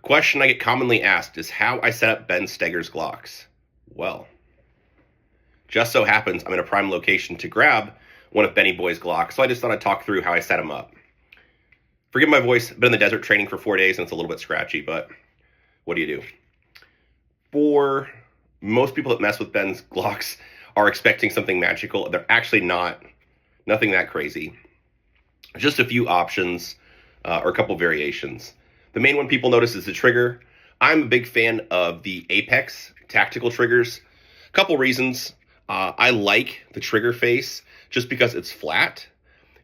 Question I get commonly asked is how I set up Ben Stoeger's Glocks. Well, just so happens I'm in a prime location to grab one of Benny Boy's Glocks, so I just thought I'd talk through how I set him up. Forgive my voice, been in the desert training for 4 days and it's a little bit scratchy, but what do you do? For most people that mess with Ben's Glocks are expecting something magical. They're actually not. Nothing that crazy. Just a few options or a couple variations. The main one people notice is the trigger. I'm a big fan of the Apex tactical triggers. A couple reasons. I like the trigger face just because it's flat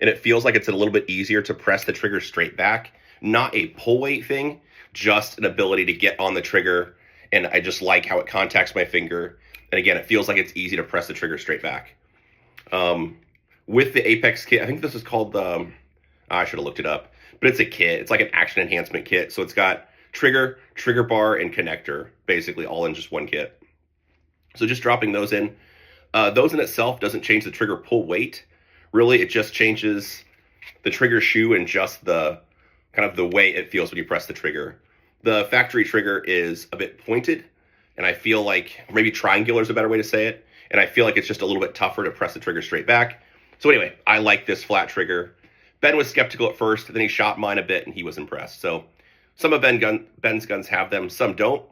and it feels like it's a little bit easier to press the trigger straight back. Not a pull weight thing, just an ability to get on the trigger, and I just like how it contacts my finger. And again, it feels like it's easy to press the trigger straight back. With the Apex kit, I think this is called I should have looked it up, but it's a kit. It's like an action enhancement kit. So it's got trigger bar, and connector, basically all in just one kit. So just dropping those in. Those in itself doesn't change the trigger pull weight. Really, it just changes the trigger shoe and just the kind of the way it feels when you press the trigger. The factory trigger is a bit pointed, and I feel like maybe triangular is a better way to say it. And I feel like it's just a little bit tougher to press the trigger straight back. So anyway, I like this flat trigger. Ben was skeptical at first, then he shot mine a bit and he was impressed. So some of Ben's guns have them, some don't.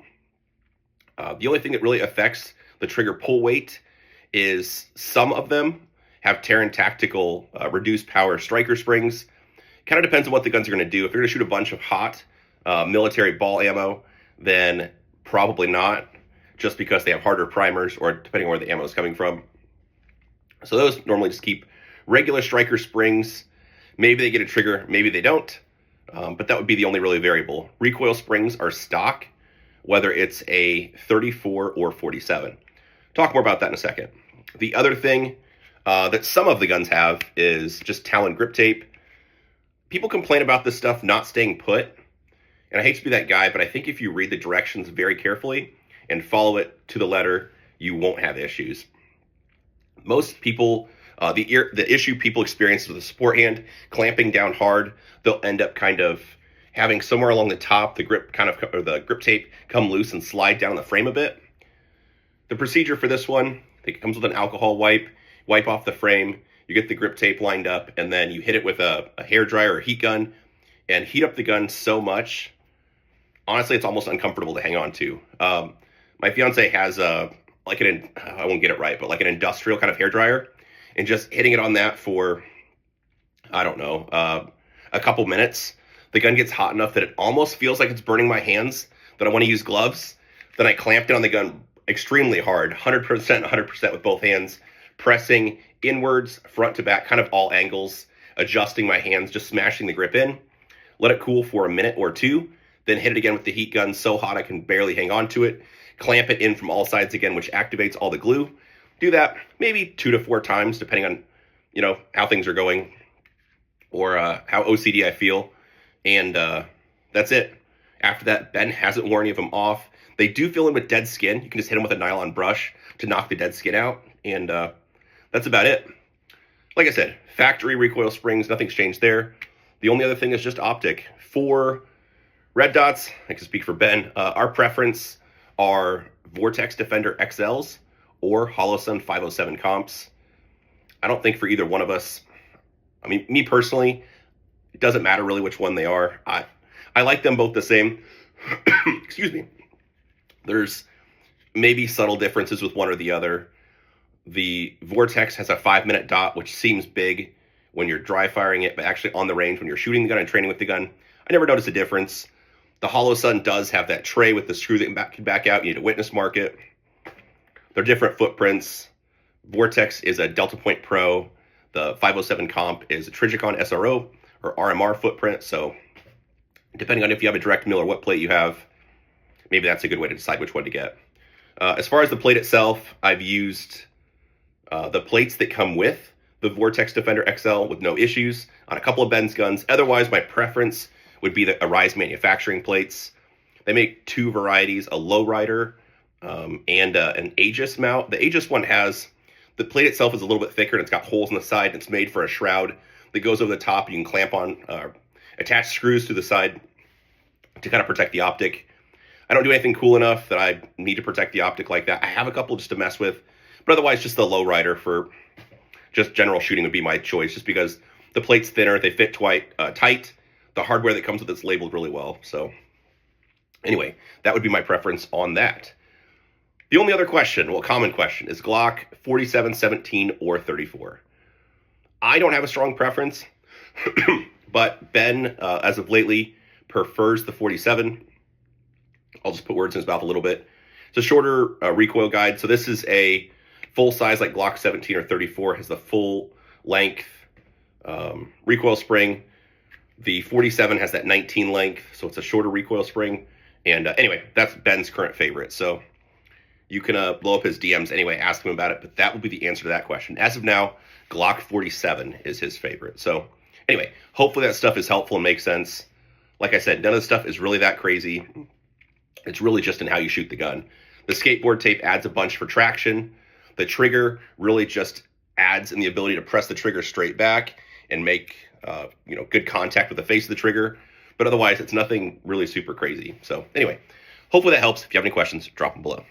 The only thing that really affects the trigger pull weight is some of them have Talon tactical reduced power striker springs. Kind of depends on what the guns are going to do. If you're going to shoot a bunch of hot military ball ammo, then probably not, just because they have harder primers or depending on where the ammo is coming from. So those normally just keep regular striker springs. Maybe they get a trigger, maybe they don't, but that would be the only really variable. Recoil springs are stock, whether it's a 34 or 47. Talk more about that in a second. The other thing that some of the guns have is just Talon grip tape. People complain about this stuff not staying put, and I hate to be that guy, but I think if you read the directions very carefully and follow it to the letter, you won't have issues. Most people, the issue people experience with a sport hand clamping down hard, they'll end up kind of having somewhere along the top the grip tape come loose and slide down the frame a bit. The procedure for this one, it comes with an alcohol wipe off the frame, you get the grip tape lined up, and then you hit it with a hair dryer or heat gun and heat up the gun so much. Honestly, it's almost uncomfortable to hang on to. My fiance has I won't get it right, but like an industrial kind of hair dryer, and just hitting it on that for, I don't know, a couple minutes, the gun gets hot enough that it almost feels like it's burning my hands, that I want to use gloves. Then I clamp down the gun extremely hard, 100% with both hands, pressing inwards, front to back, kind of all angles, adjusting my hands, just smashing the grip in. Let it cool for a minute or two, then hit it again with the heat gun so hot I can barely hang on to it. Clamp it in from all sides again, which activates all the glue. Do that maybe 2 to 4 times, depending on, how things are going or how OCD I feel. And that's it. After that, Ben hasn't worn any of them off. They do fill in with dead skin. You can just hit them with a nylon brush to knock the dead skin out. And that's about it. Like I said, factory recoil springs, nothing's changed there. The only other thing is just Optic. For red dots, I can speak for Ben, our preference are Vortex Defender XLs or Holosun 507 comps. I don't think for either one of us, I mean, me personally, it doesn't matter really which one they are. I like them both the same. Excuse me. There's maybe subtle differences with one or the other. The Vortex has a 5-minute dot, which seems big when you're dry firing it, but actually on the range when you're shooting the gun and training with the gun, I never noticed a difference. The Holosun does have that tray with the screw that can back out. You need to witness mark it. They're different footprints. Vortex is a Delta Point Pro. The 507 comp is a Trijicon SRO or RMR footprint. So depending on if you have a direct mill or what plate you have, maybe that's a good way to decide which one to get. As far as the plate itself, I've used the plates that come with the Vortex Defender XL with no issues on a couple of Ben's guns. Otherwise, my preference would be the Arise manufacturing plates. They make 2 varieties, a lowrider and an Aegis mount. The Aegis one has, the plate itself is a little bit thicker and it's got holes in the side. And it's made for a shroud that goes over the top. You can clamp on, attach screws to the side to kind of protect the optic. I don't do anything cool enough that I need to protect the optic like that. I have a couple just to mess with, but otherwise just the low rider for just general shooting would be my choice, just because the plate's thinner, they fit tight. The hardware that comes with it's labeled really well. So anyway, that would be my preference on that. The only other question, well, common question, is Glock 47, 17, or 34? I don't have a strong preference, but Ben, as of lately, prefers the 47. I'll just put words in his mouth a little bit. It's a shorter recoil guide. So this is a full size like Glock 17 or 34, has the full length recoil spring. The 47 has that 19 length, so it's a shorter recoil spring. And anyway, that's Ben's current favorite. So you can blow up his DMs anyway, ask him about it, but that will be the answer to that question. As of now, Glock 47 is his favorite. So anyway, hopefully that stuff is helpful and makes sense. Like I said, none of the stuff is really that crazy. It's really just in how you shoot the gun. The skateboard tape adds a bunch for traction. The trigger really just adds in the ability to press the trigger straight back and make good contact with the face of the trigger. But otherwise, it's nothing really super crazy. So anyway, hopefully that helps. If you have any questions, drop them below.